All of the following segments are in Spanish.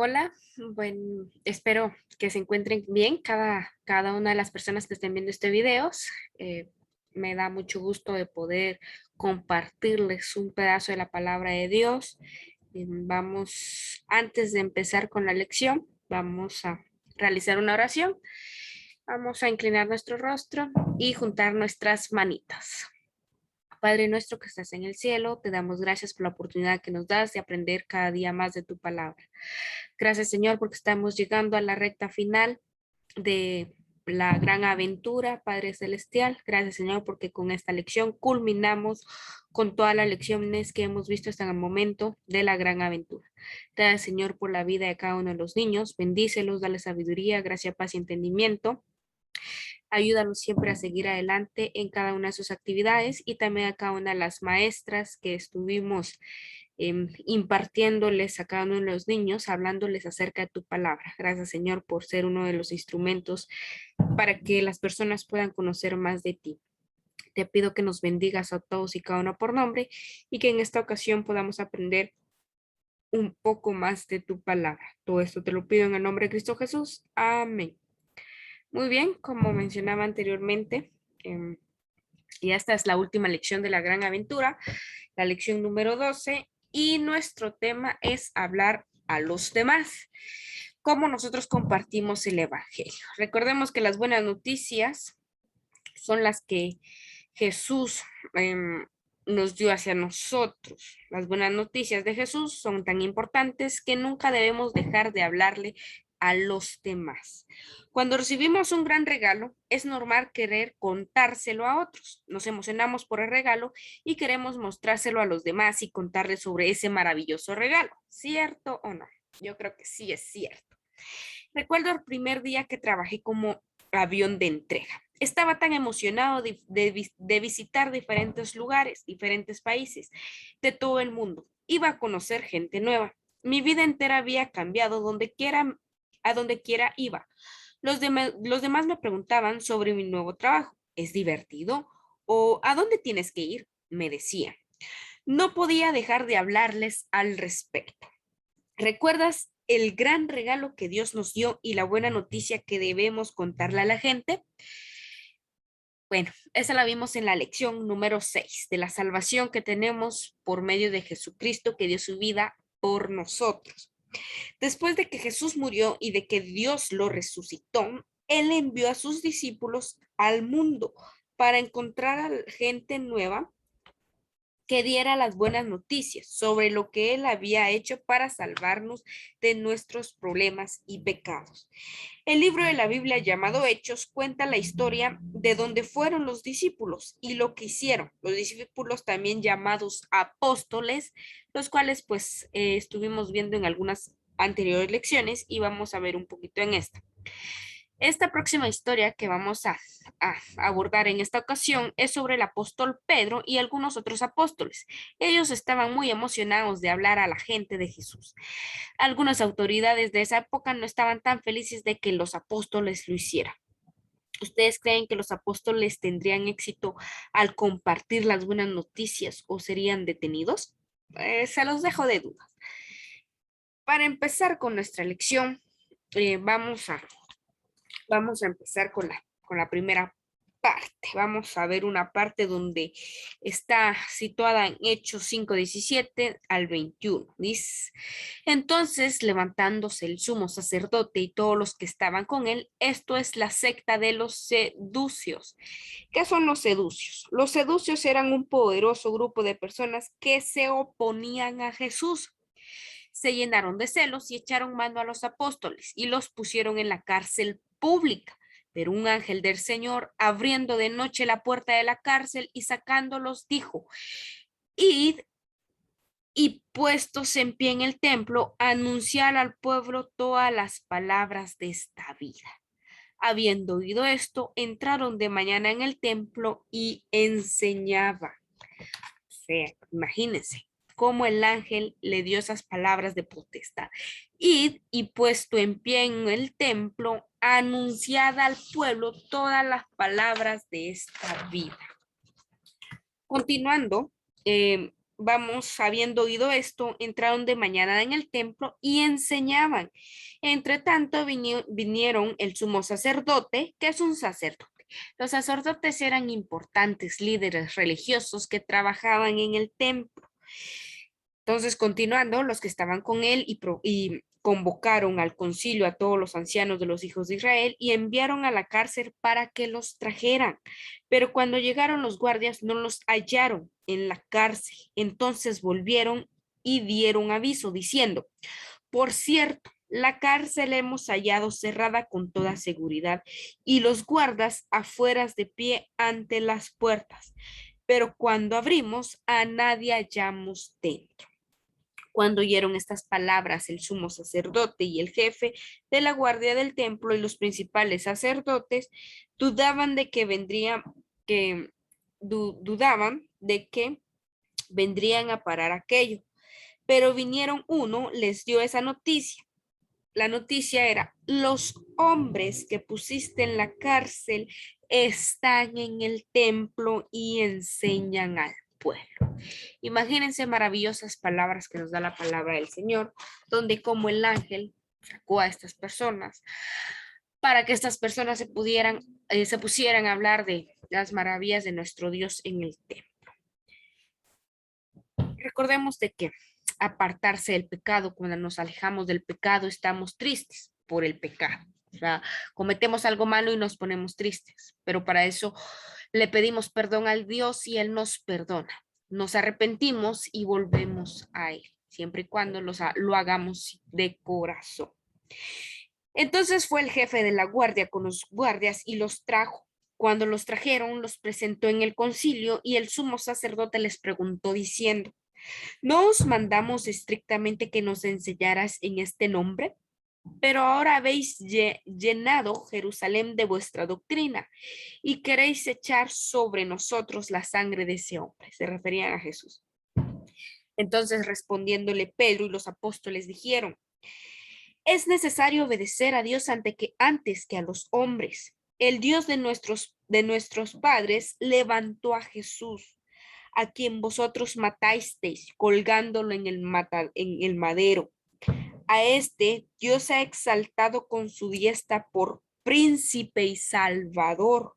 Hola, bueno, espero que se encuentren bien cada una de las personas que estén viendo este video. Eh, Me da mucho gusto de poder compartirles un pedazo de la palabra de Dios. Antes de empezar con la lección, vamos a realizar una oración. Vamos a inclinar nuestro rostro y juntar nuestras manitas. Padre nuestro que estás en el cielo, te damos gracias por la oportunidad que nos das de aprender cada día más de tu palabra. Gracias, Señor, porque estamos llegando a la recta final de la gran aventura, Padre Celestial. Gracias, Señor, porque con esta lección culminamos con todas las lecciones que hemos visto hasta el momento de la gran aventura. Gracias, Señor, por la vida de cada uno de los niños. Bendícelos, dale sabiduría, gracia, paz y entendimiento. Ayúdanos siempre a seguir adelante en cada una de sus actividades y también a cada una de las maestras que estuvimos impartiéndoles a cada uno de los niños, hablándoles acerca de tu palabra. Gracias, Señor, por ser uno de los instrumentos para que las personas puedan conocer más de ti. Te pido que nos bendigas a todos y cada uno por nombre y que en esta ocasión podamos aprender un poco más de tu palabra. Todo esto te lo pido en el nombre de Cristo Jesús. Amén. Muy bien, como mencionaba anteriormente, y esta es la última lección de la gran aventura, la lección número 12, y nuestro tema es hablar a los demás. ¿Cómo nosotros compartimos el evangelio? Recordemos que las buenas noticias son las que Jesús nos dio hacia nosotros. Las buenas noticias de Jesús son tan importantes que nunca debemos dejar de hablarle a los demás. Cuando recibimos un gran regalo, es normal querer contárselo a otros. Nos emocionamos por el regalo y queremos mostrárselo a los demás y contarles sobre ese maravilloso regalo. ¿Cierto o no? Yo creo que sí es cierto. Recuerdo el primer día que trabajé como avión de entrega. Estaba tan emocionado de visitar diferentes lugares, diferentes países, de todo el mundo. Iba a conocer gente nueva. Mi vida entera había cambiado a donde quiera iba. Los demás me preguntaban sobre mi nuevo trabajo. ¿Es divertido? ¿O a dónde tienes que ir? Me decían. No podía dejar de hablarles al respecto. ¿Recuerdas el gran regalo que Dios nos dio y la buena noticia que debemos contarle a la gente? Bueno, esa la vimos en la lección número 6 de la salvación que tenemos por medio de Jesucristo que dio su vida por nosotros. Después de que Jesús murió y de que Dios lo resucitó, Él envió a sus discípulos al mundo para encontrar a gente nueva que diera las buenas noticias sobre lo que Él había hecho para salvarnos de nuestros problemas y pecados. El libro de la Biblia llamado Hechos cuenta la historia de dónde fueron los discípulos y lo que hicieron. Los discípulos también llamados apóstoles, los cuales pues estuvimos viendo en algunas anteriores lecciones y vamos a ver un poquito en esta. Esta próxima historia que vamos a abordar en esta ocasión es sobre el apóstol Pedro y algunos otros apóstoles. Ellos estaban muy emocionados de hablar a la gente de Jesús. Algunas autoridades de esa época no estaban tan felices de que los apóstoles lo hicieran. ¿Ustedes creen que los apóstoles tendrían éxito al compartir las buenas noticias o serían detenidos? Se los dejo de dudas. Para empezar con nuestra lección, vamos a empezar con la primera parte. Vamos a ver una parte donde está situada en Hechos 5:17 al 21. Dice, entonces levantándose el sumo sacerdote y todos los que estaban con él, esto es la secta de los seducios. ¿Qué son los seducios? Los seducios eran un poderoso grupo de personas que se oponían a Jesús. Se llenaron de celos y echaron mano a los apóstoles y los pusieron en la cárcel pública. Pero un ángel del Señor, abriendo de noche la puerta de la cárcel y sacándolos, dijo, id y puestos en pie en el templo, anunciar al pueblo todas las palabras de esta vida. Habiendo oído esto, entraron de mañana en el templo y enseñaban. O sea, imagínense cómo el ángel le dio esas palabras de potestad. Id y puesto en pie en el templo, anunciad al pueblo todas las palabras de esta vida. Continuando, vamos, habiendo oído esto, entraron de mañana en el templo y enseñaban. Entre tanto vinieron el sumo sacerdote, que es un sacerdote. Los sacerdotes eran importantes líderes religiosos que trabajaban en el templo. Entonces, continuando, los que estaban con él y convocaron al concilio a todos los ancianos de los hijos de Israel y enviaron a la cárcel para que los trajeran. Pero cuando llegaron los guardias no los hallaron en la cárcel. Entonces volvieron y dieron aviso diciendo, por cierto, la cárcel hemos hallado cerrada con toda seguridad y los guardas afuera de pie ante las puertas. Pero cuando abrimos, a nadie hallamos dentro. Cuando oyeron estas palabras, el sumo sacerdote y el jefe de la guardia del templo y los principales sacerdotes dudaban de que dudaban de que vendrían a parar aquello. Pero vinieron uno, les dio esa noticia. La noticia era, los hombres que pusiste en la cárcel están en el templo y enseñan al pueblo. Imagínense maravillosas palabras que nos da la palabra del Señor, donde como el ángel sacó a estas personas para que estas personas se pusieran a hablar de las maravillas de nuestro Dios en el templo. Recordemos de que apartarse del pecado, cuando nos alejamos del pecado, estamos tristes por el pecado. O sea, cometemos algo malo y nos ponemos tristes, pero para eso le pedimos perdón al Dios y Él nos perdona. Nos arrepentimos y volvemos a Él, siempre y cuando lo hagamos de corazón. Entonces fue el jefe de la guardia con los guardias y los trajo. Cuando los trajeron, los presentó en el concilio y el sumo sacerdote les preguntó diciendo, ¿no os mandamos estrictamente que nos enseñaras en este nombre? Pero ahora habéis llenado Jerusalén de vuestra doctrina y queréis echar sobre nosotros la sangre de ese hombre. Se referían a Jesús. Entonces respondiéndole Pedro y los apóstoles dijeron, es necesario obedecer a Dios antes que a los hombres. El Dios de nuestros padres levantó a Jesús, a quien vosotros matasteis colgándolo en el madero. A este Dios ha exaltado con su diestra por príncipe y salvador,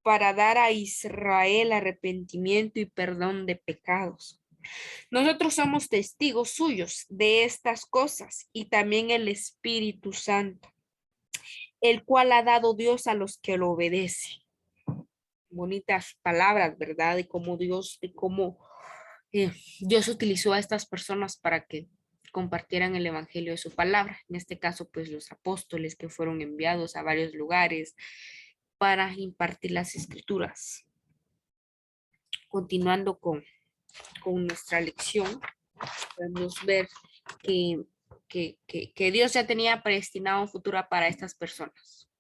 para dar a Israel arrepentimiento y perdón de pecados. Nosotros somos testigos suyos de estas cosas y también el Espíritu Santo, el cual ha dado Dios a los que lo obedecen. Bonitas palabras, ¿verdad? De cómo Dios utilizó a estas personas para que compartieran el evangelio de su palabra. En este caso, pues los apóstoles que fueron enviados a varios lugares para impartir las escrituras. Continuando con nuestra lección, podemos ver que Dios ya tenía predestinado un futuro para estas personas.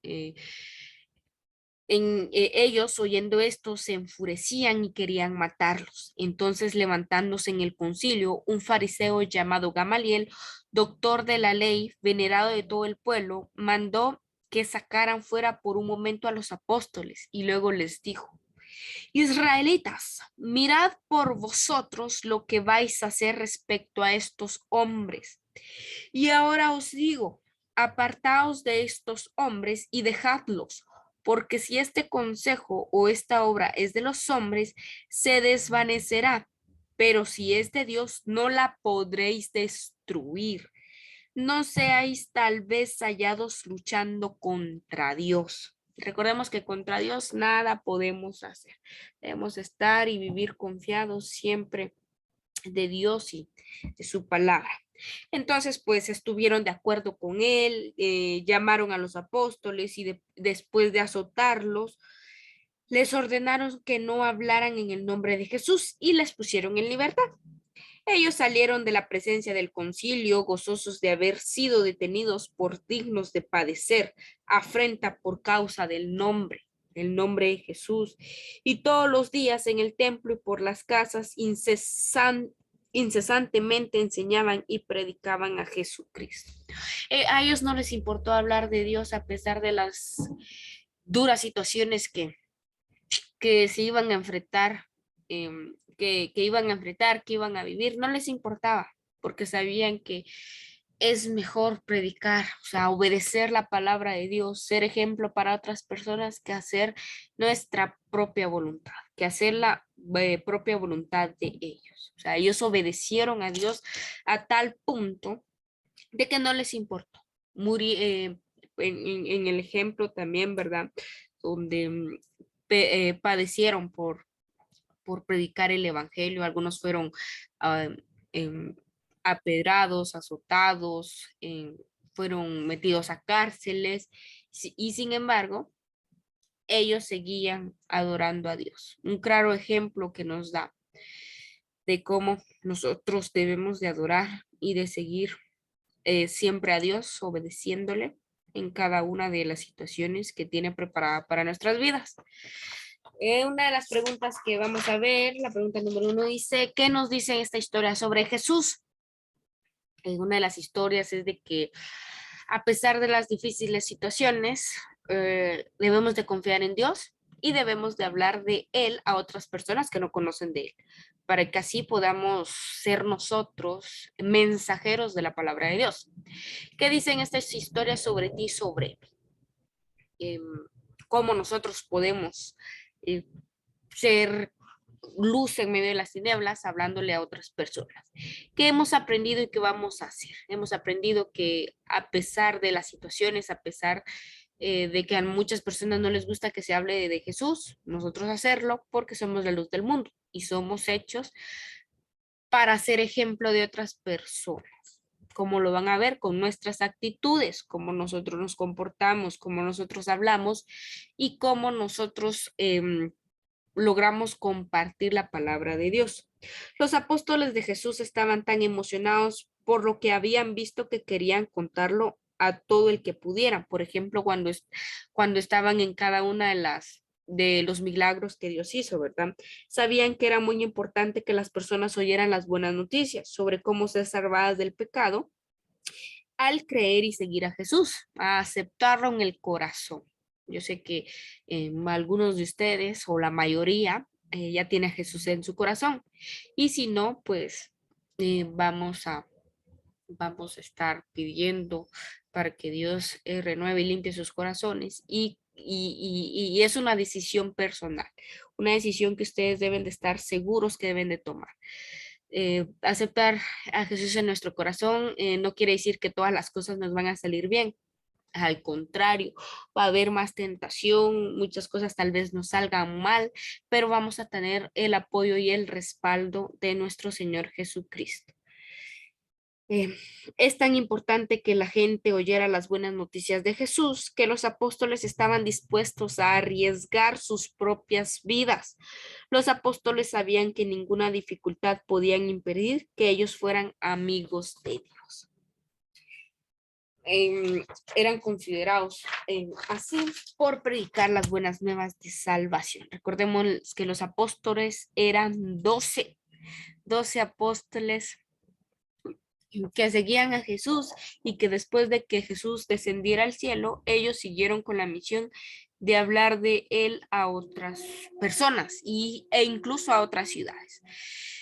Ellos, oyendo esto, se enfurecían y querían matarlos. Entonces, levantándose en el concilio, un fariseo llamado Gamaliel, doctor de la ley, venerado de todo el pueblo, mandó que sacaran fuera por un momento a los apóstoles y luego les dijo, Israelitas, mirad por vosotros lo que vais a hacer respecto a estos hombres. Y ahora os digo, apartaos de estos hombres y dejadlos, porque si este consejo o esta obra es de los hombres, se desvanecerá, pero si es de Dios, no la podréis destruir. No seáis tal vez hallados luchando contra Dios. Recordemos que contra Dios nada podemos hacer. Debemos estar y vivir confiados siempre de Dios y de su palabra. Entonces, pues estuvieron de acuerdo con él, llamaron a los apóstoles y después de azotarlos, les ordenaron que no hablaran en el nombre de Jesús y les pusieron en libertad. Ellos salieron de la presencia del concilio, gozosos de haber sido detenidos por dignos de padecer afrenta por causa del nombre de Jesús. Y todos los días en el templo y por las casas incesantemente enseñaban y predicaban a Jesucristo. A ellos no les importó hablar de Dios a pesar de las duras situaciones que se iban a enfrentar que iban a enfrentar, que iban a vivir, no les importaba, porque sabían que es mejor predicar, o sea, obedecer la palabra de Dios, ser ejemplo para otras personas que hacer nuestra propia voluntad, que hacer la propia voluntad de ellos. O sea, ellos obedecieron a Dios a tal punto de que no les importó. En el ejemplo también, ¿verdad? Donde padecieron por predicar el evangelio. Algunos fueron ah, em, apedrados, azotados, fueron metidos a cárceles y sin embargo, ellos seguían adorando a Dios. Un claro ejemplo que nos da de cómo nosotros debemos de adorar y de seguir siempre a Dios, obedeciéndole en cada una de las situaciones que tiene preparada para nuestras vidas. Una de las preguntas que vamos a ver, la pregunta número 1 dice, ¿qué nos dice esta historia sobre Jesús? Una de las historias es de que a pesar de las difíciles situaciones, debemos de confiar en Dios y debemos de hablar de Él a otras personas que no conocen de Él, para que así podamos ser nosotros mensajeros de la palabra de Dios. ¿Qué dicen estas historias sobre ti, sobre eh, cómo nosotros podemos eh, ser luz en medio de las tinieblas, hablándole a otras personas? ¿Qué hemos aprendido y qué vamos a hacer? Hemos aprendido que a pesar de las situaciones, a pesar de que a muchas personas no les gusta que se hable de Jesús, nosotros hacerlo porque somos la luz del mundo y somos hechos para ser ejemplo de otras personas. Cómo lo van a ver con nuestras actitudes, cómo nosotros nos comportamos, cómo nosotros hablamos y cómo nosotros logramos compartir la palabra de Dios. Los apóstoles de Jesús estaban tan emocionados por lo que habían visto que querían contarlo a todo el que pudieran. Por ejemplo, cuando estaban en cada una de los milagros que Dios hizo, ¿verdad? Sabían que era muy importante que las personas oyeran las buenas noticias sobre cómo ser salvadas del pecado al creer y seguir a Jesús, a aceptarlo en el corazón. Yo sé que algunos de ustedes o la mayoría ya tiene a Jesús en su corazón y si no, pues vamos a estar pidiendo para que Dios renueve y limpie sus corazones y es una decisión personal, una decisión que ustedes deben de estar seguros que deben de tomar. Aceptar a Jesús en nuestro corazón no quiere decir que todas las cosas nos van a salir bien. Al contrario, va a haber más tentación, muchas cosas tal vez nos salgan mal, pero vamos a tener el apoyo y el respaldo de nuestro Señor Jesucristo. Es tan importante que la gente oyera las buenas noticias de Jesús que los apóstoles estaban dispuestos a arriesgar sus propias vidas. Los apóstoles sabían que ninguna dificultad podían impedir que ellos fueran amigos de Dios. Eran considerados así por predicar las buenas nuevas de salvación. Recordemos que los apóstoles eran 12 apóstoles que seguían a Jesús y que después de que Jesús descendiera al cielo, ellos siguieron con la misión de hablar de él a otras personas e incluso a otras ciudades.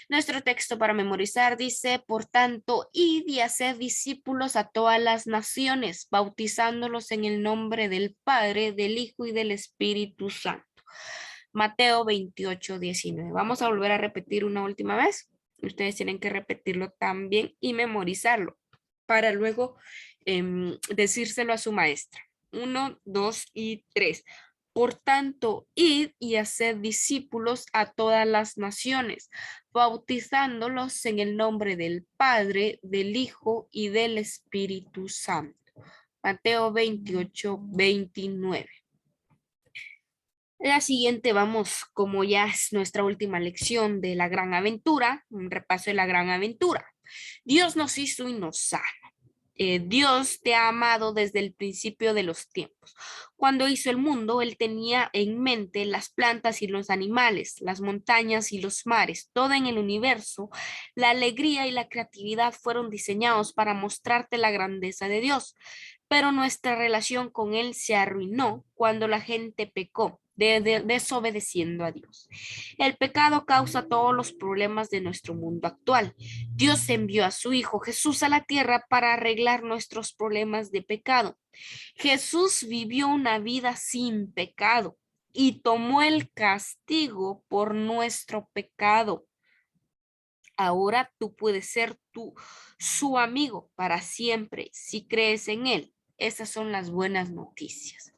Nuestro texto para memorizar dice, por tanto, id y haced discípulos a todas las naciones, bautizándolos en el nombre del Padre, del Hijo y del Espíritu Santo. Mateo 28:19. Vamos a volver a repetir una última vez. Ustedes tienen que repetirlo también y memorizarlo para luego decírselo a su maestra. 1, 2 y 3. Por tanto, id y haced discípulos a todas las naciones, bautizándolos en el nombre del Padre, del Hijo y del Espíritu Santo. Mateo 28:29. La siguiente vamos, como ya es nuestra última lección de la gran aventura, un repaso de la gran aventura. Dios nos hizo y nos sana. Dios te ha amado desde el principio de los tiempos. Cuando hizo el mundo, Él tenía en mente las plantas y los animales, las montañas y los mares, todo en el universo. La alegría y la creatividad fueron diseñados para mostrarte la grandeza de Dios, pero nuestra relación con Él se arruinó cuando la gente pecó desobedeciendo a Dios. El pecado causa todos los problemas de nuestro mundo actual. Dios envió a su Hijo Jesús a la tierra para arreglar nuestros problemas de pecado. Jesús vivió una vida sin pecado y tomó el castigo por nuestro pecado. Ahora tú puedes ser su amigo para siempre si crees en él. Esas son las buenas noticias.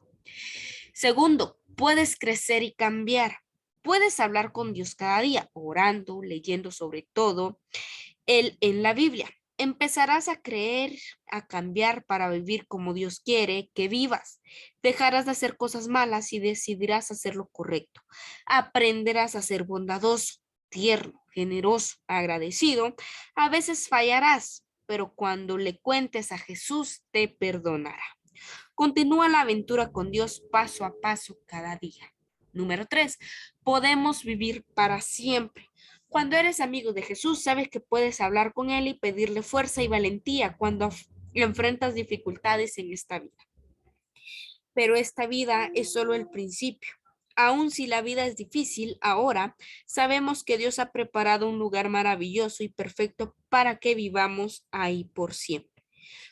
Segundo, puedes crecer y cambiar. Puedes hablar con Dios cada día, orando, leyendo sobre todo él en la Biblia. Empezarás a creer, a cambiar para vivir como Dios quiere que vivas. Dejarás de hacer cosas malas y decidirás hacer lo correcto. Aprenderás a ser bondadoso, tierno, generoso, agradecido. A veces fallarás, pero cuando le cuentes a Jesús te perdonará. Continúa la aventura con Dios paso a paso cada día. Número 3. Podemos vivir para siempre. Cuando eres amigo de Jesús, sabes que puedes hablar con Él y pedirle fuerza y valentía cuando enfrentas dificultades en esta vida. Pero esta vida es solo el principio. Aun si la vida es difícil ahora, sabemos que Dios ha preparado un lugar maravilloso y perfecto para que vivamos ahí por siempre.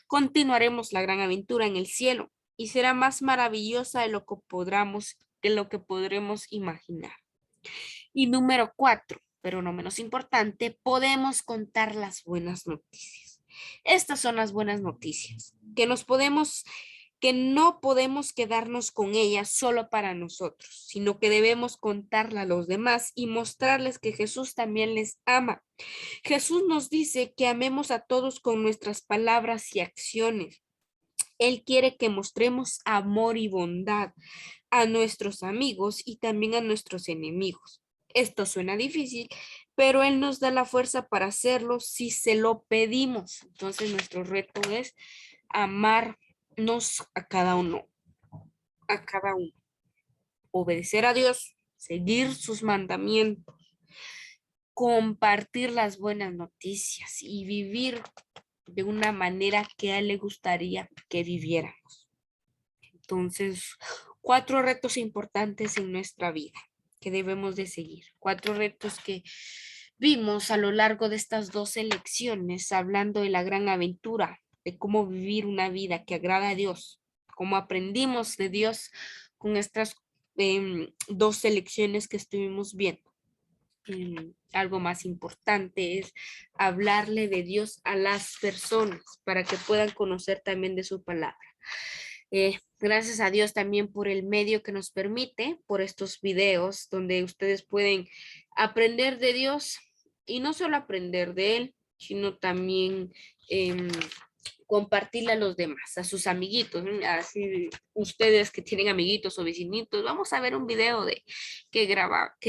Continuaremos la gran aventura en el cielo y será más maravillosa de lo que podremos imaginar. Y número 4, pero no menos importante, podemos contar las buenas noticias. Estas son las buenas noticias, que no podemos quedarnos con ellas solo para nosotros, sino que debemos contarla a los demás y mostrarles que Jesús también les ama. Jesús nos dice que amemos a todos con nuestras palabras y acciones. Él quiere que mostremos amor y bondad a nuestros amigos y también a nuestros enemigos. Esto suena difícil, pero Él nos da la fuerza para hacerlo si se lo pedimos. Entonces nuestro reto es amarnos a cada uno, obedecer a Dios, seguir sus mandamientos, compartir las buenas noticias y vivir de una manera que a Él le gustaría que viviéramos. Entonces, 4 retos importantes en nuestra vida que debemos de seguir. 4 retos que vimos a lo largo de estas 2 lecciones, hablando de la gran aventura, de cómo vivir una vida que agrada a Dios, cómo aprendimos de Dios con estas 2 lecciones que estuvimos viendo. Algo más importante es hablarle de Dios a las personas para que puedan conocer también de su palabra. Gracias a Dios también por el medio que nos permite, por estos videos donde ustedes pueden aprender de Dios y no solo aprender de Él, sino también compartirle a los demás, a sus amiguitos, así ustedes que tienen amiguitos o vecinitos, vamos a ver un video que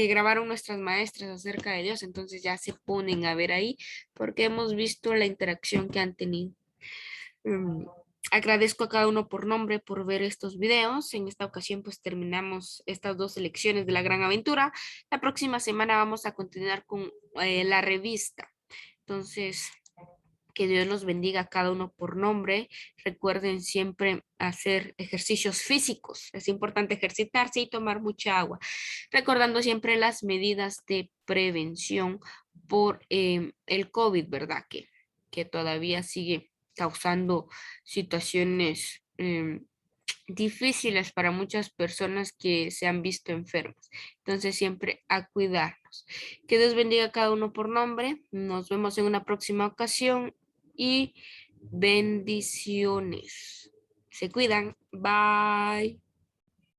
grabaron nuestras maestras acerca de Dios, entonces ya se ponen a ver ahí porque hemos visto la interacción que han tenido. Agradezco a cada uno por nombre por ver estos videos. En esta ocasión pues terminamos estas 2 lecciones de la gran aventura. La próxima semana vamos a continuar con la revista. Entonces, que Dios los bendiga a cada uno por nombre. Recuerden siempre hacer ejercicios físicos. Es importante ejercitarse y tomar mucha agua. Recordando siempre las medidas de prevención por el COVID, ¿verdad? Que todavía sigue causando situaciones difíciles para muchas personas que se han visto enfermas. Entonces siempre a cuidarnos. Que Dios bendiga a cada uno por nombre. Nos vemos en una próxima ocasión y bendiciones. Se cuidan. Bye.